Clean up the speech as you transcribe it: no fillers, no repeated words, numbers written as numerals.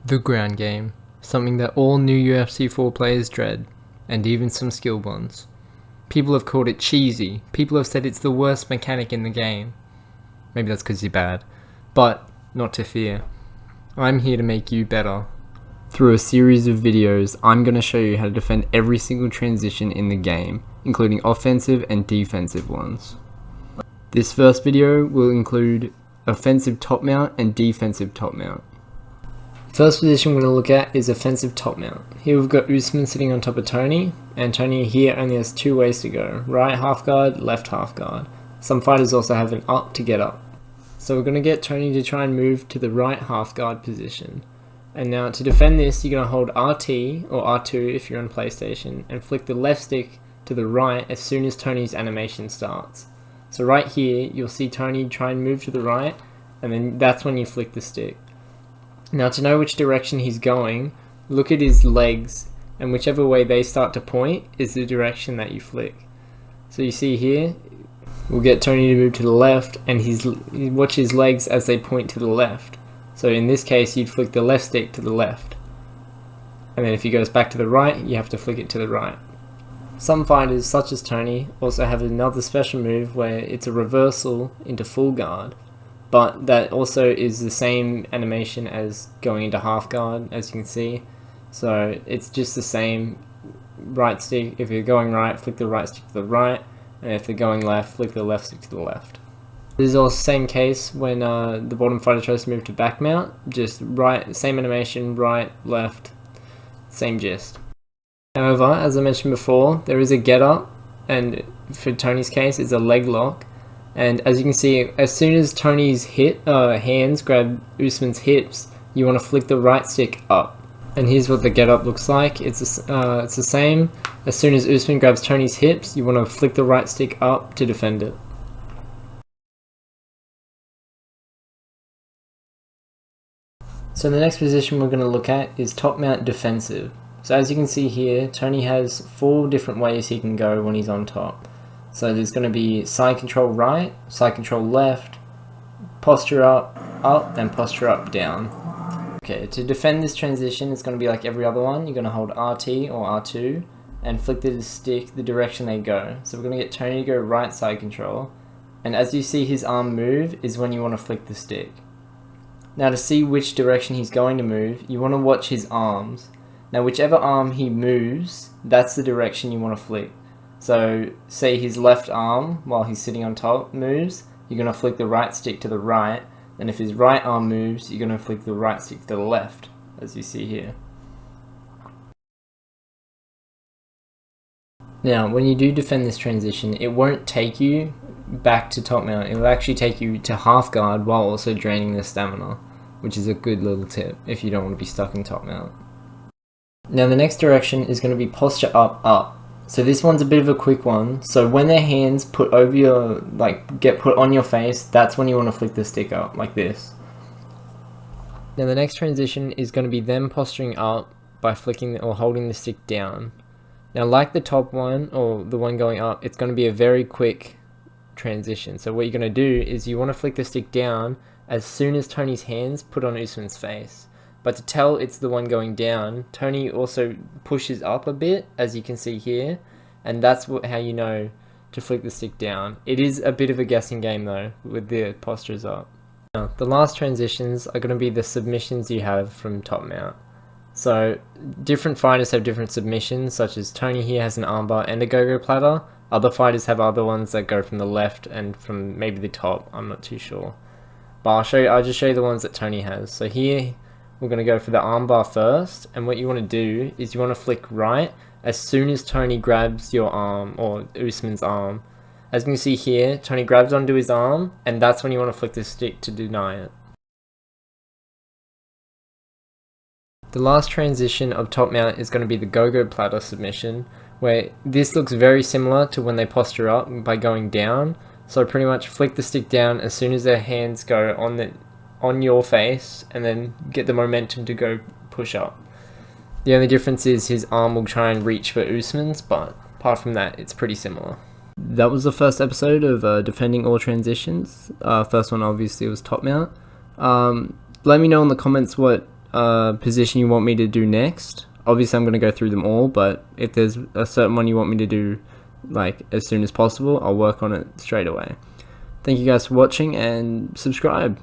The ground game, something that all new UFC 4 players dread, and even some skilled ones. People have called it cheesy, people have said it's the worst mechanic in the game. Maybe that's because you're bad, but not to fear. I'm here to make you better. Through a series of videos, I'm going to show you how to defend every single transition in the game, including offensive and defensive ones. This first video will include offensive top mount and defensive top mount. First position we're going to look at is offensive top mount. Here we've got Usman sitting on top of Tony, and Tony here only has two ways to go, right half guard, left half guard. Some fighters also have an up to get up. So we're going to get Tony to try and move to the right half guard position. And now to defend this, you're going to hold RT or R2 if you're on PlayStation, and flick the left stick to the right as soon as Tony's animation starts. So right here, you'll see Tony try and move to the right, and then that's when you flick the stick. Now to know which direction he's going, look at his legs, and whichever way they start to point is the direction that you flick. So you see here, we'll get Tony to move to the left, and watch his legs as they point to the left. So in this case, you'd flick the left stick to the left. And then if he goes back to the right, you have to flick it to the right. Some fighters, such as Tony, also have another special move where it's a reversal into full guard. But that also is the same animation as going into half guard, as you can see. So it's just the same right stick. If you're going right, flick the right stick to the right. And if they're going left, flick the left stick to the left. This is also the same case when the bottom fighter tries to move to back mount. Just right, same animation, right, left, same gist. However, as I mentioned before, there is a get up, and for Tony's case, it's a leg lock. And as you can see, as soon as Tony's hands grab Usman's hips, you want to flick the right stick up. And here's what the get up looks like. It's the same. As soon as Usman grabs Tony's hips, you want to flick the right stick up to defend it. So the next position we're going to look at is top mount defensive. So as you can see here, Tony has 4 different ways he can go when he's on top. So there's going to be side control right, side control left, posture up, and posture up, down. Okay, to defend this transition, it's going to be like every other one. You're going to hold RT or R2 and flick the stick the direction they go. So we're going to get Tony to go right side control. And as you see his arm move is when you want to flick the stick. Now to see which direction he's going to move, you want to watch his arms. Now whichever arm he moves, that's the direction you want to flick. So say his left arm, while he's sitting on top, moves, you're going to flick the right stick to the right, and if his right arm moves, you're going to flick the right stick to the left, as you see here. Now when you do defend this transition, it won't take you back to top mount, it will actually take you to half guard while also draining the stamina, which is a good little tip if you don't want to be stuck in top mount. Now the next direction is going to be posture up. So this one's a bit of a quick one. So when their hands put over your, get put on your face, that's when you want to flick the stick up, like this. Now the next transition is going to be them posturing up by flicking or holding the stick down. Now like the top one, or the one going up, it's going to be a very quick transition. So what you're going to do is you want to flick the stick down as soon as Tony's hands put on Usman's face. But to tell it's the one going down, Tony also pushes up a bit, as you can see here, and that's how you know to flick the stick down. It is a bit of a guessing game though, with the postures up. Now, the last transitions are going to be the submissions you have from top mount. So different fighters have different submissions, such as Tony here has an armbar and a go-go platter. Other fighters have other ones that go from the left and from maybe the top, I'm not too sure. But I'll just show you the ones that Tony has. So here, we're going to go for the armbar first, and what you want to do is you want to flick right as soon as Tony grabs your arm, or Usman's arm. As you can see here, Tony grabs onto his arm, and that's when you want to flick the stick to deny it. The last transition of top mount is going to be the go-go platter submission, where this looks very similar to when they posture up by going down. So pretty much flick the stick down as soon as their hands go on your face, and then get the momentum to go push up. The only difference is his arm will try and reach for Usman's, but apart from that, it's pretty similar. That was the first episode of defending all transitions. First one obviously was top mount. Let me know in the comments what position you want me to do next, obviously I'm going to go through them all, but if there's a certain one you want me to do like as soon as possible, I'll work on it straight away. Thank you guys for watching, and subscribe.